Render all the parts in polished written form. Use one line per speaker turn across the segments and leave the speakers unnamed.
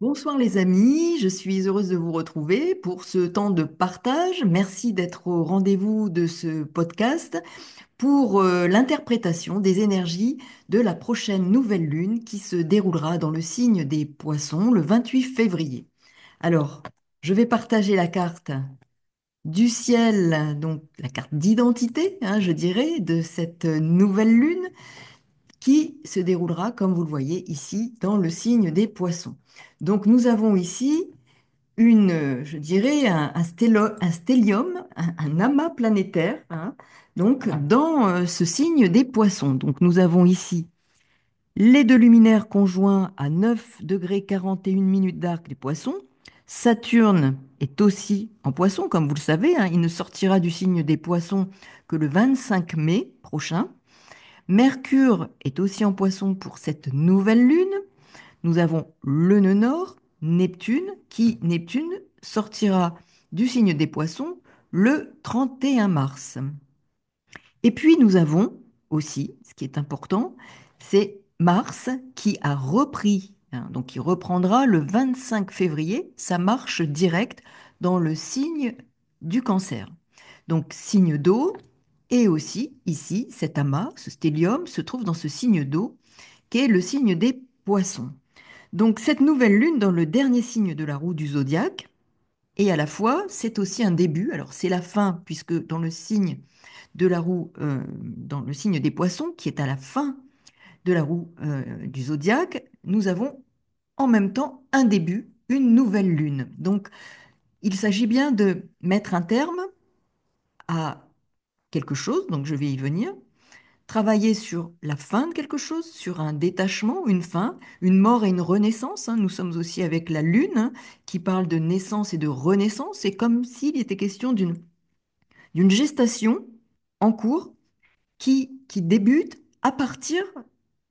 Bonsoir les amis, je suis heureuse de vous retrouver pour ce temps de partage. Merci d'être au rendez-vous de ce podcast pour l'interprétation des énergies de la prochaine nouvelle lune qui se déroulera dans le signe des Poissons le 28 février. Alors, je vais partager la carte du ciel, donc la carte d'identité, je dirais, de cette nouvelle lune qui se déroulera, comme vous le voyez ici, dans le signe des Poissons. Donc, nous avons ici je dirais, un stellium, un amas planétaire, donc dans ce signe des Poissons. Donc nous avons ici les deux luminaires conjoints à 9 degrés 41 minutes d'arc des Poissons. Saturne est aussi en Poissons, comme vous le savez, il ne sortira du signe des Poissons que le 25 mai prochain. Mercure est aussi en Poissons pour cette nouvelle lune. Nous avons le nœud nord, Neptune, qui, Neptune, sortira du signe des Poissons le 31 mars. Et puis nous avons aussi, ce qui est important, c'est Mars qui a repris, donc qui reprendra le 25 février sa marche directe dans le signe du Cancer. Donc signe d'eau, et aussi ici, cet amas, ce stellium, se trouve dans ce signe d'eau, qui est le signe des Poissons. Donc cette nouvelle lune dans le dernier signe de la roue du zodiaque, et à la fois c'est aussi un début, alors c'est la fin, puisque dans le signe de la roue, dans le signe des Poissons, qui est à la fin de la roue du zodiaque, nous avons en même temps un début, une nouvelle lune. Donc il s'agit bien de mettre un terme à quelque chose, donc je vais y venir, travailler sur la fin de quelque chose, sur un détachement, une fin, une mort et une renaissance. Nous sommes aussi avec la Lune qui parle de naissance et de renaissance. C'est comme s'il était question d'une gestation en cours qui débute à partir,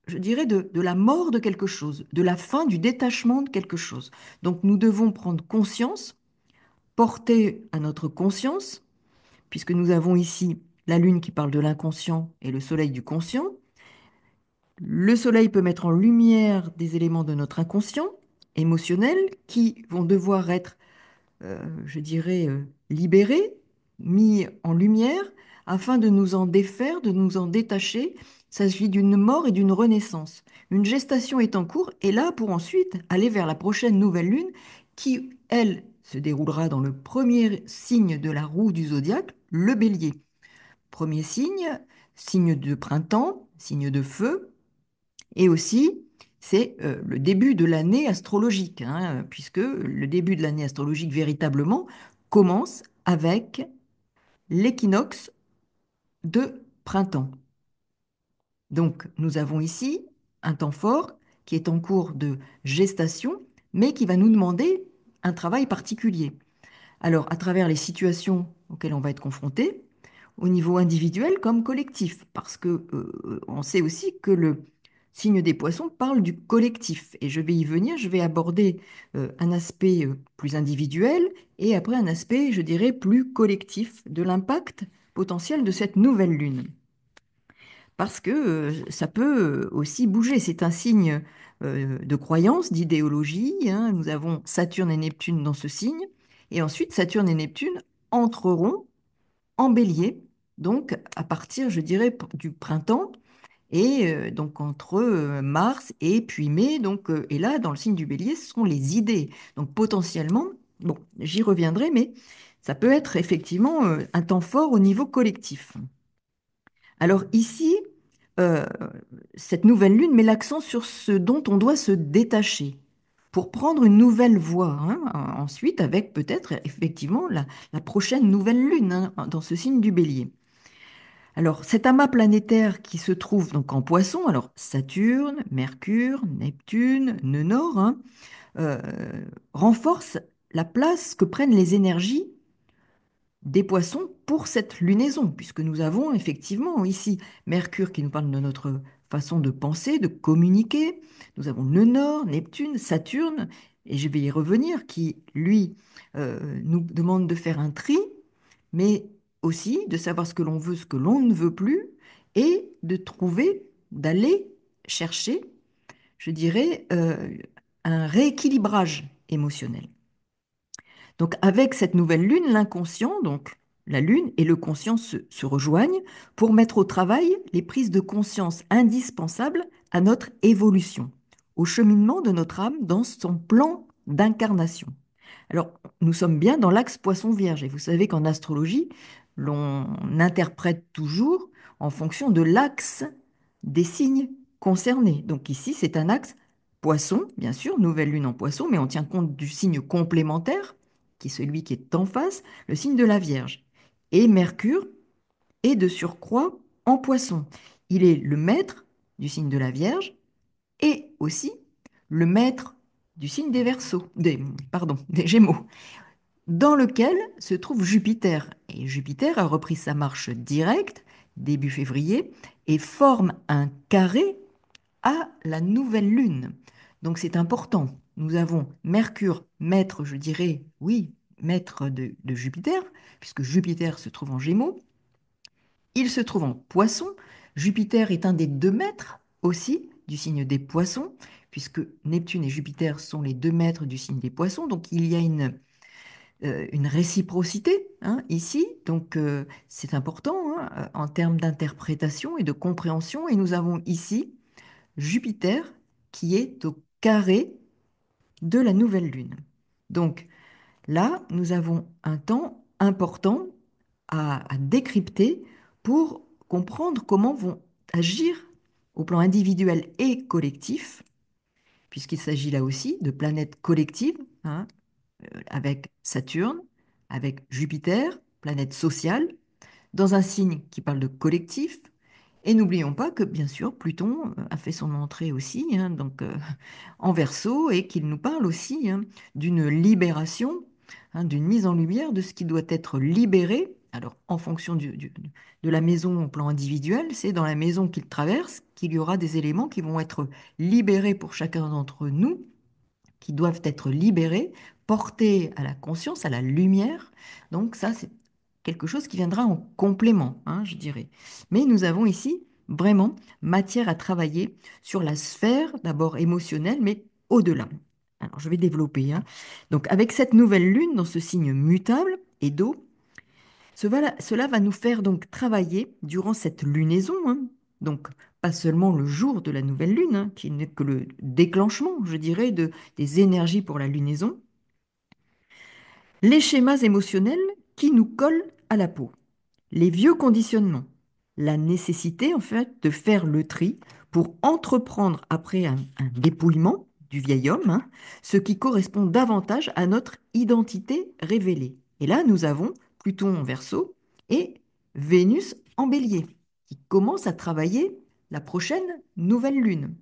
je dirais, de la mort de quelque chose, de la fin du détachement de quelque chose. Donc nous devons prendre conscience, porter à notre conscience, puisque nous avons ici la Lune qui parle de l'inconscient et le Soleil du conscient. Le soleil peut mettre en lumière des éléments de notre inconscient émotionnel qui vont devoir être, je dirais, libérés, mis en lumière afin de nous en défaire, de nous en détacher. Il s'agit d'une mort et d'une renaissance. Une gestation est en cours et là pour ensuite aller vers la prochaine nouvelle lune qui, elle, se déroulera dans le premier signe de la roue du zodiaque, le bélier. Premier signe, signe de printemps, signe de feu, et aussi, c'est le début de l'année astrologique, puisque le début de l'année astrologique véritablement commence avec l'équinoxe de printemps. Donc, nous avons ici un temps fort qui est en cours de gestation, mais qui va nous demander un travail particulier. Alors, à travers les situations auxquelles on va être confronté, au niveau individuel comme collectif, parce que on sait aussi que le signe des Poissons parle du collectif, et je vais y venir, je vais aborder un aspect plus individuel et après un aspect, je dirais, plus collectif de l'impact potentiel de cette nouvelle lune. Parce que ça peut aussi bouger, c'est un signe de croyance, d'idéologie, Nous avons Saturne et Neptune dans ce signe, et ensuite Saturne et Neptune entreront en bélier, donc à partir, je dirais, du printemps, et donc entre mars et puis mai, donc, et là, dans le signe du bélier, ce sont les idées. Donc potentiellement, bon, j'y reviendrai, mais ça peut être effectivement un temps fort au niveau collectif. Alors ici, euh, cette nouvelle lune met l'accent sur ce dont on doit se détacher pour prendre une nouvelle voie, ensuite avec peut-être effectivement la prochaine nouvelle lune dans ce signe du bélier. Alors cet amas planétaire qui se trouve donc en Poisson, alors Saturne, Mercure, Neptune, nœud nord, euh, renforce la place que prennent les énergies des Poissons pour cette lunaison, puisque nous avons effectivement ici Mercure qui nous parle de notre façon de penser, de communiquer. Nous avons nœud nord, Neptune, Saturne, et je vais y revenir, qui, lui, nous demande de faire un tri, mais aussi de savoir ce que l'on veut, ce que l'on ne veut plus, et de trouver, d'aller chercher, je dirais, un rééquilibrage émotionnel. Donc avec cette nouvelle lune, l'inconscient, donc la lune et le conscient se rejoignent pour mettre au travail les prises de conscience indispensables à notre évolution, au cheminement de notre âme dans son plan d'incarnation. Alors, nous sommes bien dans l'axe Poisson-Vierge et vous savez qu'en astrologie, l'on interprète toujours en fonction de l'axe des signes concernés. Donc ici, c'est un axe Poisson, bien sûr, nouvelle lune en Poisson, mais on tient compte du signe complémentaire, qui est celui qui est en face, le signe de la Vierge. Et Mercure est de surcroît en Poisson. Il est le maître du signe de la Vierge et aussi le maître du signe des Verseaux, pardon, des Gémeaux, dans lequel se trouve Jupiter. Et Jupiter a repris sa marche directe début février et forme un carré à la nouvelle lune. Donc c'est important. Nous avons Mercure, maître, je dirais, oui, maître de Jupiter, puisque Jupiter se trouve en Gémeaux. Il se trouve en Poisson. Jupiter est un des deux maîtres aussi du signe des Poissons, puisque Neptune et Jupiter sont les deux maîtres du signe des Poissons. Donc il y a une réciprocité hein, ici. Donc c'est important hein, en termes d'interprétation et de compréhension. Et nous avons ici Jupiter qui est au carré de la nouvelle lune. Donc là, nous avons un temps important à décrypter pour comprendre comment vont agir au plan individuel et collectif, puisqu'il s'agit là aussi de planètes collectives, hein, avec Saturne, avec Jupiter, planète sociale, dans un signe qui parle de collectif. Et n'oublions pas que, bien sûr, Pluton a fait son entrée aussi, hein, donc en Verseau, et qu'il nous parle aussi hein, d'une libération, hein, d'une mise en lumière de ce qui doit être libéré. Alors, en fonction de la maison au plan individuel, c'est dans la maison qu'il traverse qu'il y aura des éléments qui vont être libérés pour chacun d'entre nous qui doivent être libérés, portés à la conscience, à la lumière. Donc ça, c'est quelque chose qui viendra en complément, hein, je dirais. Mais nous avons ici vraiment matière à travailler sur la sphère, d'abord émotionnelle, mais au-delà. Alors, je vais développer. Hein. Donc, avec cette nouvelle lune dans ce signe mutable et d'eau, cela va nous faire donc travailler durant cette lunaison, hein, donc pas seulement le jour de la nouvelle lune, hein, qui n'est que le déclenchement, je dirais, des énergies pour la lunaison, les schémas émotionnels qui nous collent à la peau, les vieux conditionnements, la nécessité en fait de faire le tri pour entreprendre après un dépouillement du vieil homme, hein, ce qui correspond davantage à notre identité révélée. Et là, nous avons Pluton en Verseau et Vénus en Bélier, qui commence à travailler la prochaine nouvelle lune.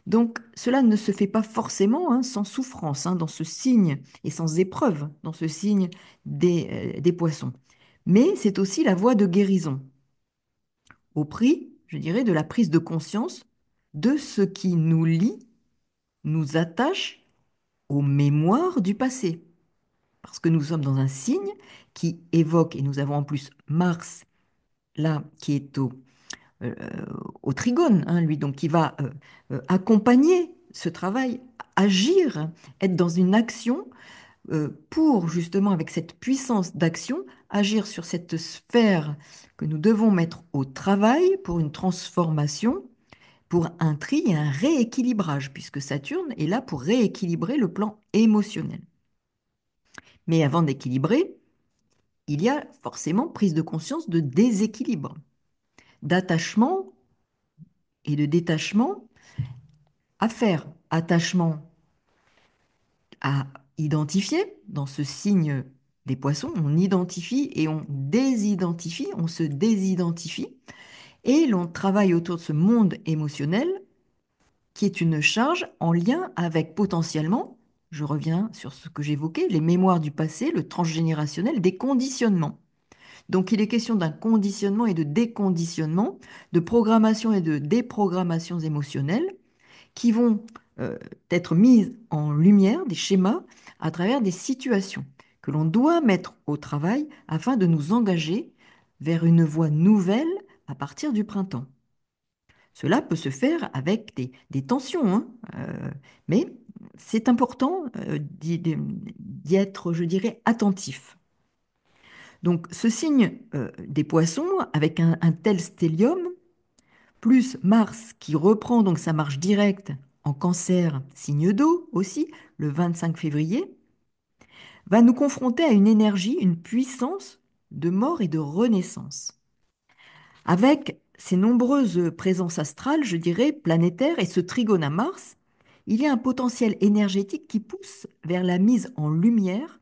Donc, cela ne se fait pas forcément hein, sans souffrance hein, dans ce signe et sans épreuve dans ce signe des poissons. Mais c'est aussi la voie de guérison, au prix, je dirais, de la prise de conscience de ce qui nous lie, nous attache aux mémoires du passé. Parce que nous sommes dans un signe qui évoque, et nous avons en plus Mars, là, qui est euh, au trigone, hein, lui, donc qui va accompagner ce travail, agir, être dans une action pour justement, avec cette puissance d'action, agir sur cette sphère que nous devons mettre au travail pour une transformation, pour un tri et un rééquilibrage, puisque Saturne est là pour rééquilibrer le plan émotionnel. Mais avant d'équilibrer, il y a forcément prise de conscience de déséquilibre, d'attachement et de détachement à faire. Attachement à identifier dans ce signe des poissons, on identifie et on désidentifie, on se désidentifie et l'on travaille autour de ce monde émotionnel qui est une charge en lien avec potentiellement, je reviens sur ce que j'évoquais, les mémoires du passé, le transgénérationnel, des conditionnements. Donc il est question d'un conditionnement et de déconditionnement, de programmation et de déprogrammations émotionnelles qui vont être mises en lumière, des schémas, à travers des situations que l'on doit mettre au travail afin de nous engager vers une voie nouvelle à partir du printemps. Cela peut se faire avec des tensions, hein, mais c'est important d'y être, je dirais, attentif. Donc, ce signe des poissons, avec un tel stellium, plus Mars qui reprend donc sa marche directe en Cancer, signe d'eau aussi, le 25 février, va nous confronter à une énergie, une puissance de mort et de renaissance. Avec ces nombreuses présences astrales, je dirais, planétaires, et ce trigone à Mars, il y a un potentiel énergétique qui pousse vers la mise en lumière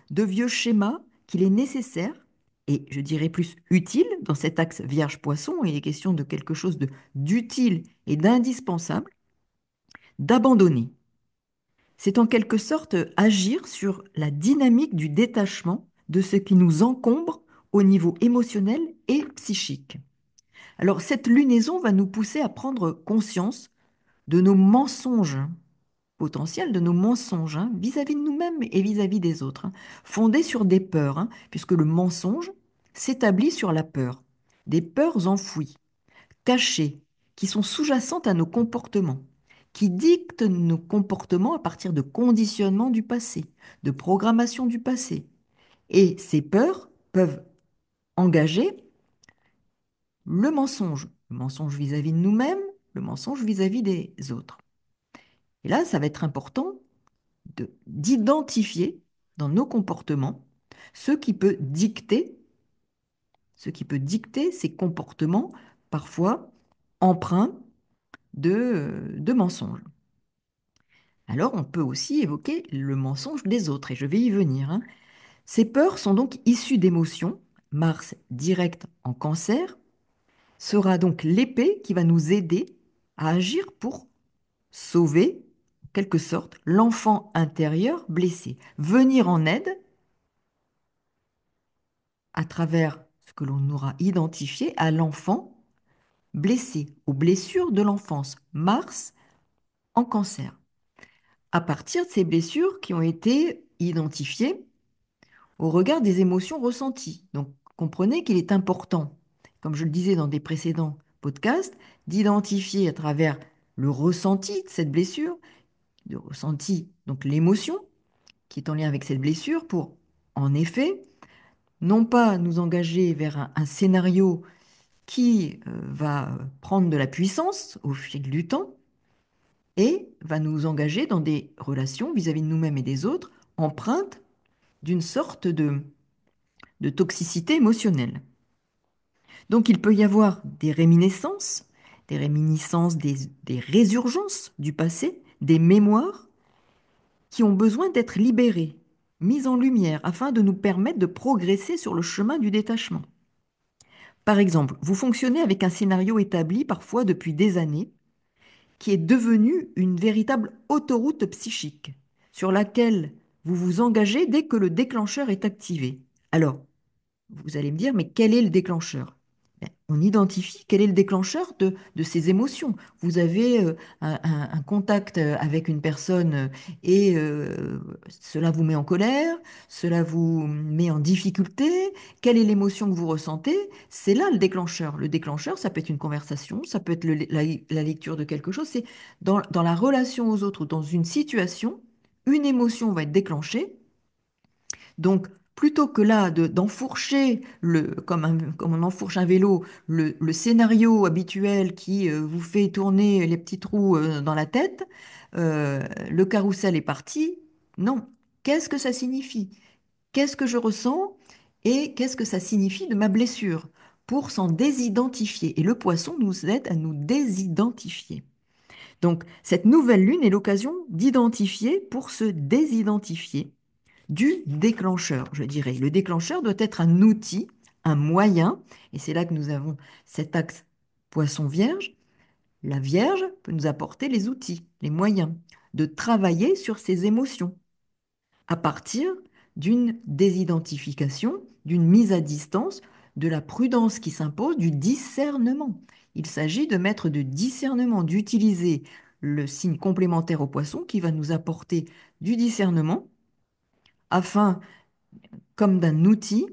de vieux schémas qu'il est nécessaire, et je dirais plus utile, dans cet axe Vierge-Poisson, il est question de quelque chose d'utile et d'indispensable, d'abandonner. C'est en quelque sorte agir sur la dynamique du détachement de ce qui nous encombre au niveau émotionnel et psychique. Alors cette lunaison va nous pousser à prendre conscience de nos mensonges potentiels, de nos mensonges vis-à-vis de nous-mêmes et vis-à-vis des autres, fondés sur des peurs, puisque le mensonge s'établit sur la peur, des peurs enfouies, cachées, qui sont sous-jacentes à nos comportements, qui dictent nos comportements à partir de conditionnements du passé, de programmation du passé. Et ces peurs peuvent engager le mensonge vis-à-vis de nous-mêmes, le mensonge vis-à-vis des autres. Et là, ça va être important d'identifier dans nos comportements ce qui peut dicter, ce qui peut dicter ces comportements parfois empreints de mensonges. Alors, on peut aussi évoquer le mensonge des autres, et je vais y venir. Ces peurs sont donc issues d'émotions. Mars direct en Cancer sera donc l'épée qui va nous aider à agir pour sauver, en quelque sorte, l'enfant intérieur blessé. Venir en aide à travers ce que l'on aura identifié à l'enfant blessé, aux blessures de l'enfance. Mars en Cancer. À partir de ces blessures qui ont été identifiées au regard des émotions ressenties. Donc, comprenez qu'il est important, comme je le disais dans des précédents podcasts, d'identifier à travers le ressenti de cette blessure, le ressenti, donc l'émotion qui est en lien avec cette blessure, pour, en effet, non pas nous engager vers un scénario qui va prendre de la puissance au fil du temps et va nous engager dans des relations vis-à-vis de nous-mêmes et des autres empreintes d'une sorte de toxicité émotionnelle. Donc il peut y avoir des réminiscences, des résurgences du passé, des mémoires qui ont besoin d'être libérées, mises en lumière, afin de nous permettre de progresser sur le chemin du détachement. Par exemple, vous fonctionnez avec un scénario établi parfois depuis des années, qui est devenu une véritable autoroute psychique, sur laquelle vous vous engagez dès que le déclencheur est activé. Alors, vous allez me dire, mais quel est le déclencheur? Ben, on identifie quel est le déclencheur de ces émotions. Vous avez un contact avec une personne et cela vous met en colère, cela vous met en difficulté. Quelle est l'émotion que vous ressentez? C'est là le déclencheur. Le déclencheur, ça peut être une conversation, ça peut être la lecture de quelque chose. C'est dans la relation aux autres ou dans une situation, une émotion va être déclenchée. Donc, plutôt que là d'enfourcher, comme on enfourche un vélo, le scénario habituel qui vous fait tourner les petits trous dans la tête, le carrousel est parti. Non. Qu'est-ce que ça signifie? Qu'est-ce que je ressens? Et qu'est-ce que ça signifie de ma blessure? Pour s'en désidentifier. Et le poisson nous aide à nous désidentifier. Donc, cette nouvelle lune est l'occasion d'identifier pour se désidentifier du déclencheur, je dirais. Le déclencheur doit être un outil, un moyen, et c'est là que nous avons cet axe poisson-vierge. La Vierge peut nous apporter les outils, les moyens de travailler sur ses émotions à partir d'une désidentification, d'une mise à distance, de la prudence qui s'impose, du discernement. Il s'agit de mettre de discernement, d'utiliser le signe complémentaire au poisson qui va nous apporter du discernement afin comme d'un outil,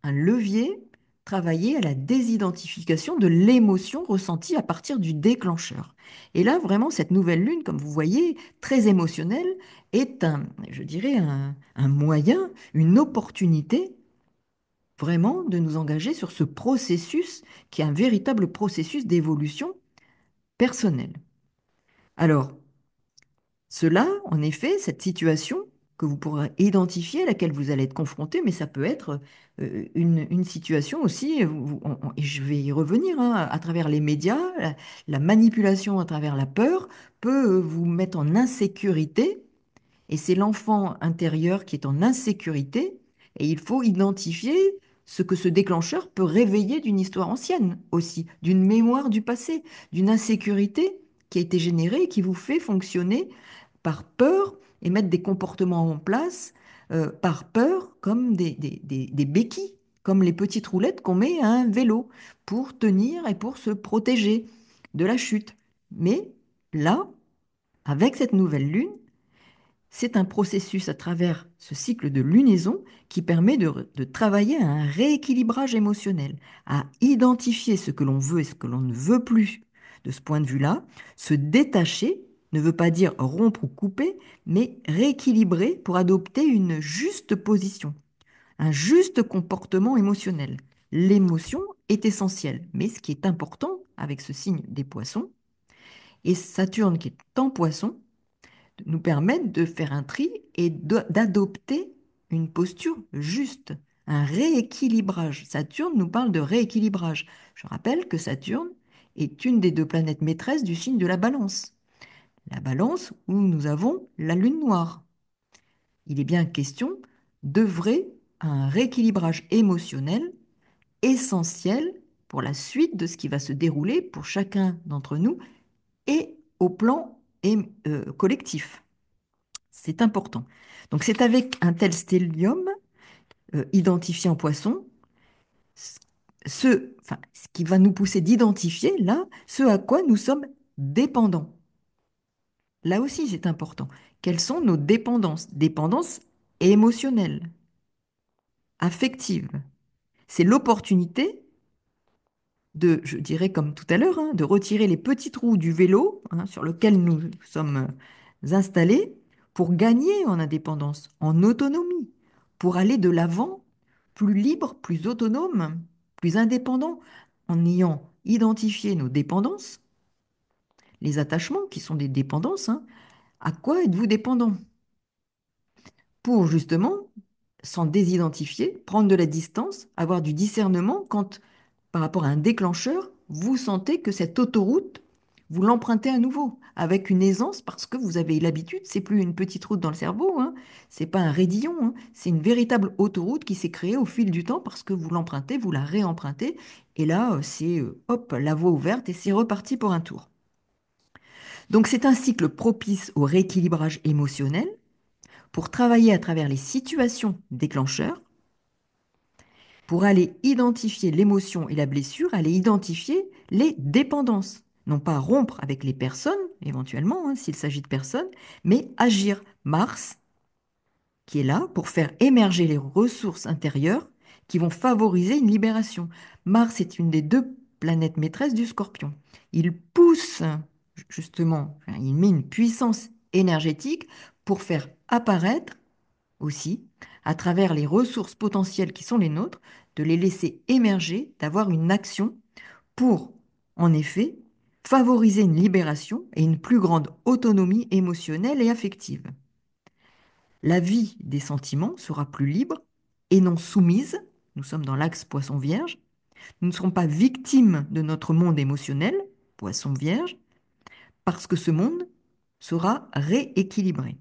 un levier travailler à la désidentification de l'émotion ressentie à partir du déclencheur. Et là, vraiment, cette nouvelle lune, comme vous voyez, très émotionnelle, est je dirais, un moyen, une opportunité vraiment de nous engager sur ce processus qui est un véritable processus d'évolution personnelle. Alors, cela, en effet, cette situation que vous pourrez identifier, à laquelle vous allez être confronté, mais ça peut être une situation aussi, et je vais y revenir, hein, à travers les médias, la manipulation à travers la peur peut vous mettre en insécurité, et c'est l'enfant intérieur qui est en insécurité, et il faut identifier ce que ce déclencheur peut réveiller d'une histoire ancienne aussi, d'une mémoire du passé, d'une insécurité qui a été générée et qui vous fait fonctionner par peur et mettre des comportements en place par peur comme des béquilles, comme les petites roulettes qu'on met à un vélo pour tenir et pour se protéger de la chute. Mais là, avec cette nouvelle lune, c'est un processus à travers ce cycle de lunaison qui permet de travailler à un rééquilibrage émotionnel, à identifier ce que l'on veut et ce que l'on ne veut plus. De ce point de vue-là, se détacher ne veut pas dire rompre ou couper, mais rééquilibrer pour adopter une juste position, un juste comportement émotionnel. L'émotion est essentielle, mais ce qui est important avec ce signe des poissons, et Saturne qui est en poisson, nous permettent de faire un tri et d'adopter une posture juste, un rééquilibrage. Saturne nous parle de rééquilibrage. Je rappelle que Saturne est une des deux planètes maîtresses du signe de la Balance. La Balance où nous avons la Lune noire. Il est bien question d'œuvrer à un rééquilibrage émotionnel essentiel pour la suite de ce qui va se dérouler pour chacun d'entre nous et au plan collectif. C'est important. Donc c'est avec un tel stellium identifié en poisson, ce qui va nous pousser d'identifier là ce à quoi nous sommes dépendants. Là aussi, c'est important. Quelles sont nos dépendances? Dépendances émotionnelles, affectives. C'est l'opportunité de, je dirais comme tout à l'heure, hein, de retirer les petits trous du vélo hein, sur lequel nous sommes installés pour gagner en indépendance, en autonomie, pour aller de l'avant plus libre, plus autonome, plus indépendant, en ayant identifié nos dépendances, les attachements qui sont des dépendances. Hein. À quoi êtes-vous dépendant? Pour justement s'en désidentifier, prendre de la distance, avoir du discernement quand par rapport à un déclencheur, vous sentez que cette autoroute, vous l'empruntez à nouveau avec une aisance parce que vous avez l'habitude, c'est plus une petite route dans le cerveau, hein, c'est pas un raidillon, hein, c'est une véritable autoroute qui s'est créée au fil du temps parce que vous l'empruntez, vous la réempruntez, et là, c'est hop, la voie ouverte et c'est reparti pour un tour. Donc c'est un cycle propice au rééquilibrage émotionnel pour travailler à travers les situations déclencheurs pour aller identifier l'émotion et la blessure, aller identifier les dépendances. Non pas rompre avec les personnes, éventuellement, hein, s'il s'agit de personnes, mais agir. Mars, qui est là pour faire émerger les ressources intérieures qui vont favoriser une libération. Mars est une des deux planètes maîtresses du Scorpion. Il pousse, justement, il met une puissance énergétique pour faire apparaître aussi, à travers les ressources potentielles qui sont les nôtres, de les laisser émerger, d'avoir une action pour, en effet, favoriser une libération et une plus grande autonomie émotionnelle et affective. La vie des sentiments sera plus libre et non soumise. Nous sommes dans l'axe poisson-vierge. Nous ne serons pas victimes de notre monde émotionnel, poisson-vierge, parce que ce monde sera rééquilibré.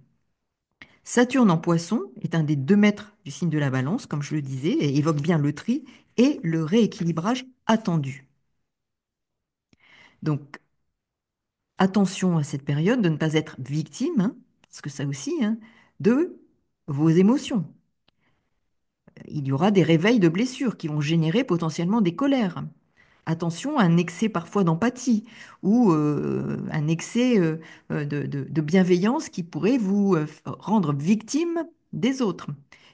Saturne en poisson est un des deux maîtres du signe de la balance, comme je le disais, et évoque bien le tri et le rééquilibrage attendu. Donc, attention à cette période de ne pas être victime, hein, parce que ça aussi, hein, de vos émotions. Il y aura des réveils de blessures qui vont générer potentiellement des colères. Attention à un excès parfois d'empathie ou un excès de bienveillance qui pourrait vous rendre victime des autres.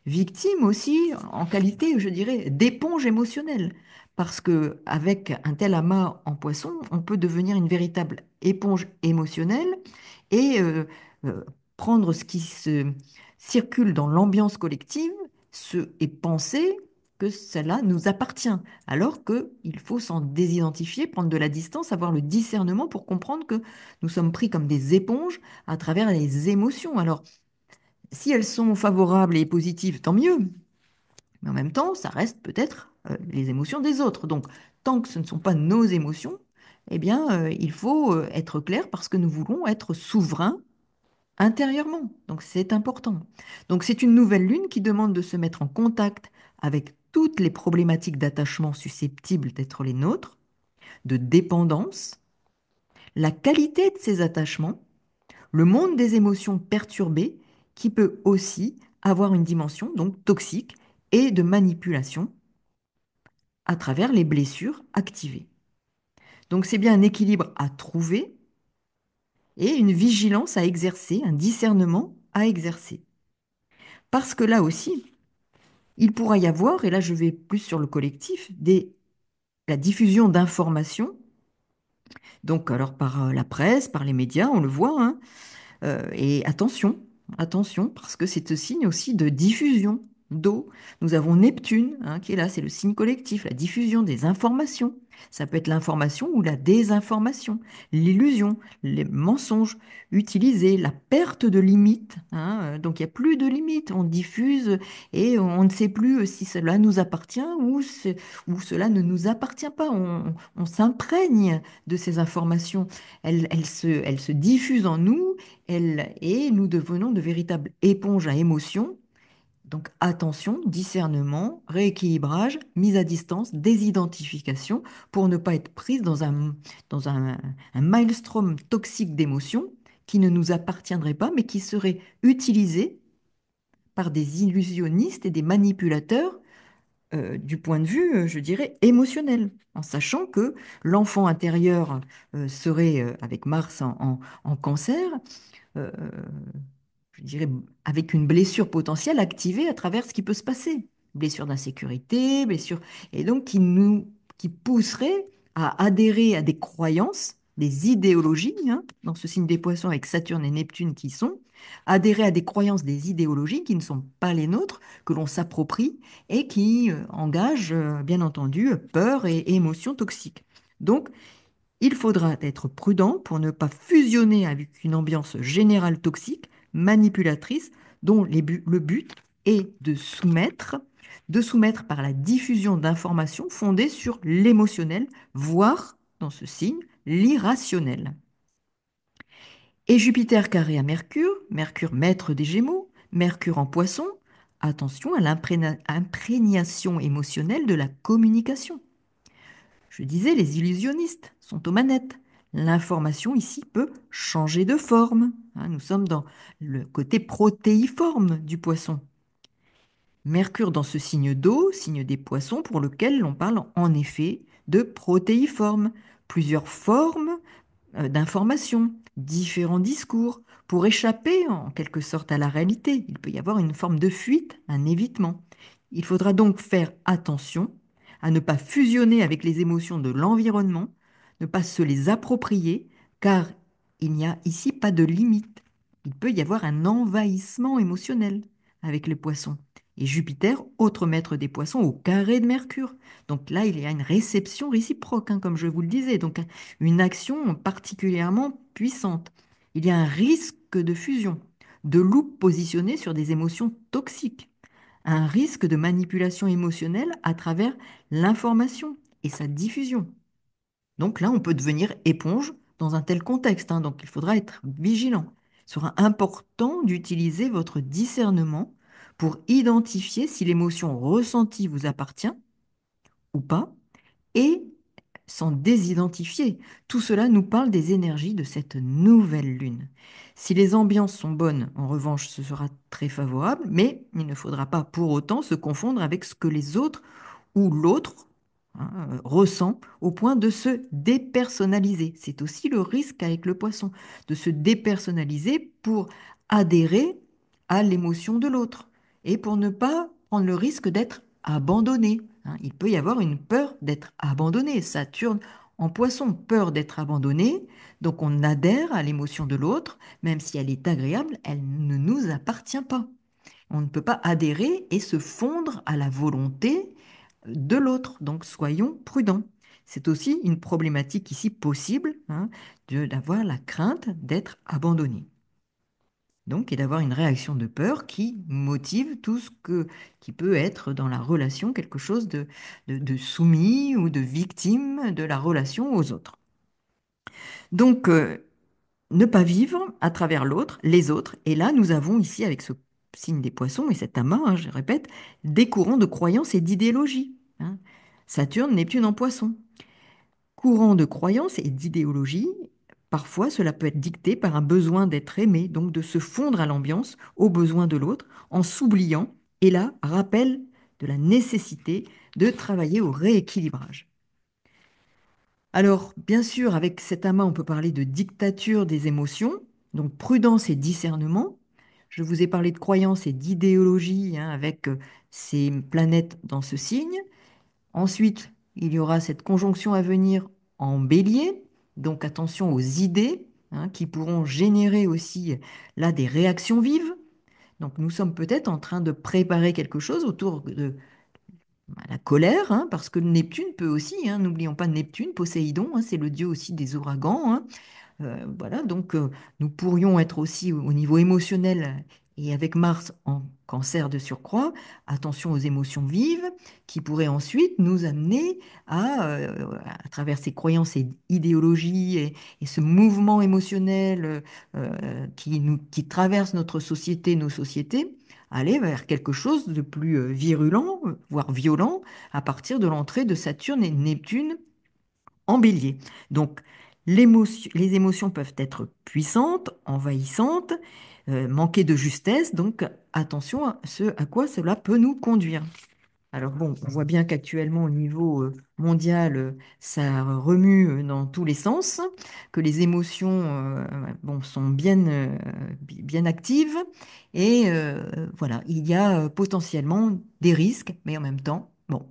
Victime aussi en qualité, je dirais, d'éponge émotionnelle. parce que avec un tel amas en poisson, on peut devenir une véritable éponge émotionnelle et euh, prendre ce qui se circule dans l'ambiance collective et penser que cela nous appartient, alors qu'il faut s'en désidentifier, prendre de la distance, avoir le discernement pour comprendre que nous sommes pris comme des éponges à travers les émotions. Alors, si elles sont favorables et positives, tant mieux, mais en même temps, ça reste peut-être les émotions des autres. Donc, tant que ce ne sont pas nos émotions, eh bien, il faut être clair parce que nous voulons être souverains intérieurement. Donc, c'est important. Donc, c'est une nouvelle lune qui demande de se mettre en contact avec toutes les problématiques d'attachement susceptibles d'être les nôtres, de dépendance, la qualité de ces attachements, le monde des émotions perturbées qui peut aussi avoir une dimension donc toxique et de manipulation à travers les blessures activées. Donc c'est bien un équilibre à trouver et une vigilance à exercer, un discernement à exercer. Parce que là aussi, il pourra y avoir, et là je vais plus sur le collectif, la diffusion d'informations, donc alors par la presse, par les médias, on le voit, hein, et attention, attention, parce que c'est un signe aussi de diffusion d'eau. Nous avons Neptune, hein, qui est là, c'est le signe collectif, la diffusion des informations. Ça peut être l'information ou la désinformation, l'illusion, les mensonges utilisés, la perte de limites, hein, donc il n'y a plus de limites, on diffuse et on ne sait plus si cela nous appartient ou cela ne nous appartient pas. On s'imprègne de ces informations. Elles se diffusent en nous et nous devenons de véritables éponges à émotions. Donc attention, discernement, rééquilibrage, mise à distance, désidentification pour ne pas être prise un maelstrom toxique d'émotions qui ne nous appartiendrait pas, mais qui serait utilisé par des illusionnistes et des manipulateurs du point de vue, je dirais, émotionnel, en sachant que l'enfant intérieur serait, avec Mars en cancer, euh, je dirais, avec une blessure potentielle activée à travers ce qui peut se passer. Blessure d'insécurité, blessure, et donc qui pousserait à adhérer à des croyances, des idéologies, hein, dans ce signe des poissons avec Saturne et Neptune qui sont, adhérer à des croyances, des idéologies qui ne sont pas les nôtres, que l'on s'approprie et qui engagent, bien entendu, peur et émotions toxiques. Donc, il faudra être prudent pour ne pas fusionner avec une ambiance générale toxique, manipulatrice, dont le but est de soumettre par la diffusion d'informations fondées sur l'émotionnel, voire, dans ce signe, l'irrationnel. Et Jupiter carré à Mercure, Mercure maître des Gémeaux, Mercure en Poisson, attention à l'imprégnation émotionnelle de la communication. Je disais, les illusionnistes sont aux manettes. L'information ici peut changer de forme, hein. Nous sommes dans le côté protéiforme du poisson. Mercure dans ce signe d'eau, signe des poissons, pour lequel l'on parle en effet de protéiforme. Plusieurs formes d'information, différents discours, pour échapper en quelque sorte à la réalité. Il peut y avoir une forme de fuite, un évitement. Il faudra donc faire attention à ne pas fusionner avec les émotions de l'environnement, ne pas se les approprier, car il n'y a ici pas de limite. Il peut y avoir un envahissement émotionnel avec les poissons. Et Jupiter, autre maître des poissons, au carré de Mercure. Donc là, il y a une réception réciproque, hein, comme je vous le disais. Donc une action particulièrement puissante. Il y a un risque de fusion, de loupe positionnée sur des émotions toxiques, un risque de manipulation émotionnelle à travers l'information et sa diffusion. Donc là, on peut devenir éponge dans un tel contexte, hein, donc il faudra être vigilant. Il sera important d'utiliser votre discernement pour identifier si l'émotion ressentie vous appartient ou pas et s'en désidentifier. Tout cela nous parle des énergies de cette nouvelle lune. Si les ambiances sont bonnes, en revanche, ce sera très favorable, mais il ne faudra pas pour autant se confondre avec ce que les autres ou l'autre, hein, ressent au point de se dépersonnaliser. C'est aussi le risque avec le poisson, de se dépersonnaliser pour adhérer à l'émotion de l'autre et pour ne pas prendre le risque d'être abandonné, hein. Il peut y avoir une peur d'être abandonné. Saturne en poisson, peur d'être abandonné. Donc on adhère à l'émotion de l'autre, même si elle est agréable, elle ne nous appartient pas. On ne peut pas adhérer et se fondre à la volonté de l'autre. Donc soyons prudents. C'est aussi une problématique ici possible, hein, d'avoir la crainte d'être abandonné. Donc, et d'avoir une réaction de peur qui motive tout ce qui peut être dans la relation quelque chose de soumis ou de victime de la relation aux autres. Donc, ne pas vivre à travers l'autre, les autres. Et là, nous avons ici, avec ce signe des poissons et cet amas, hein, je répète, des courants de croyances et d'idéologie, hein. Saturne, Neptune en poisson. Courant de croyances et d'idéologie, parfois cela peut être dicté par un besoin d'être aimé, donc de se fondre à l'ambiance, aux besoins de l'autre, en s'oubliant, et là, rappel de la nécessité de travailler au rééquilibrage. Alors, bien sûr, avec cet amas, on peut parler de dictature des émotions, donc prudence et discernement. Je vous ai parlé de croyances et d'idéologie, hein, avec ces planètes dans ce signe. Ensuite, il y aura cette conjonction à venir en bélier, donc attention aux idées, hein, qui pourront générer aussi là des réactions vives. Donc nous sommes peut-être en train de préparer quelque chose autour de la colère, hein, parce que Neptune peut aussi, hein, n'oublions pas Neptune, Poséidon, hein, c'est le dieu aussi des ouragans, hein. Voilà, donc nous pourrions être aussi au niveau émotionnel et avec Mars en cancer de surcroît, attention aux émotions vives qui pourraient ensuite nous amener à travers ces croyances et idéologies et ce mouvement émotionnel qui traverse notre société, nos sociétés, aller vers quelque chose de plus virulent, voire violent, à partir de l'entrée de Saturne et Neptune en bélier. Donc, les émotions peuvent être puissantes, envahissantes, manquer de justesse, donc attention à ce à quoi cela peut nous conduire. Alors bon, on voit bien qu'actuellement au niveau mondial, ça remue dans tous les sens, que les émotions bon, sont bien actives et voilà, il y a potentiellement des risques, mais en même temps, bon,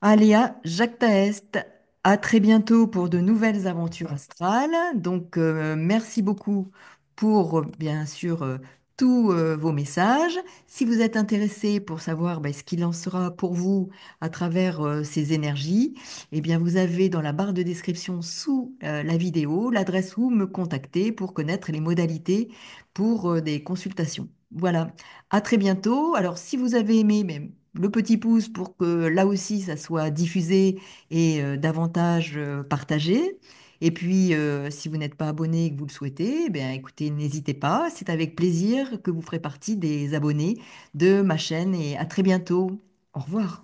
Aléa Jacques Taest. À très bientôt pour de nouvelles aventures astrales. Donc, merci beaucoup pour, bien sûr, tous vos messages. Si vous êtes intéressé pour savoir ce qu'il en sera pour vous à travers ces énergies, eh bien, vous avez dans la barre de description sous la vidéo l'adresse où me contacter pour connaître les modalités pour des consultations. Voilà, à très bientôt. Alors, si vous avez aimé, même le petit pouce pour que là aussi ça soit diffusé et davantage partagé. Et puis, si vous n'êtes pas abonné et que vous le souhaitez, eh bien, écoutez, n'hésitez pas. C'est avec plaisir que vous ferez partie des abonnés de ma chaîne et à très bientôt. Au revoir.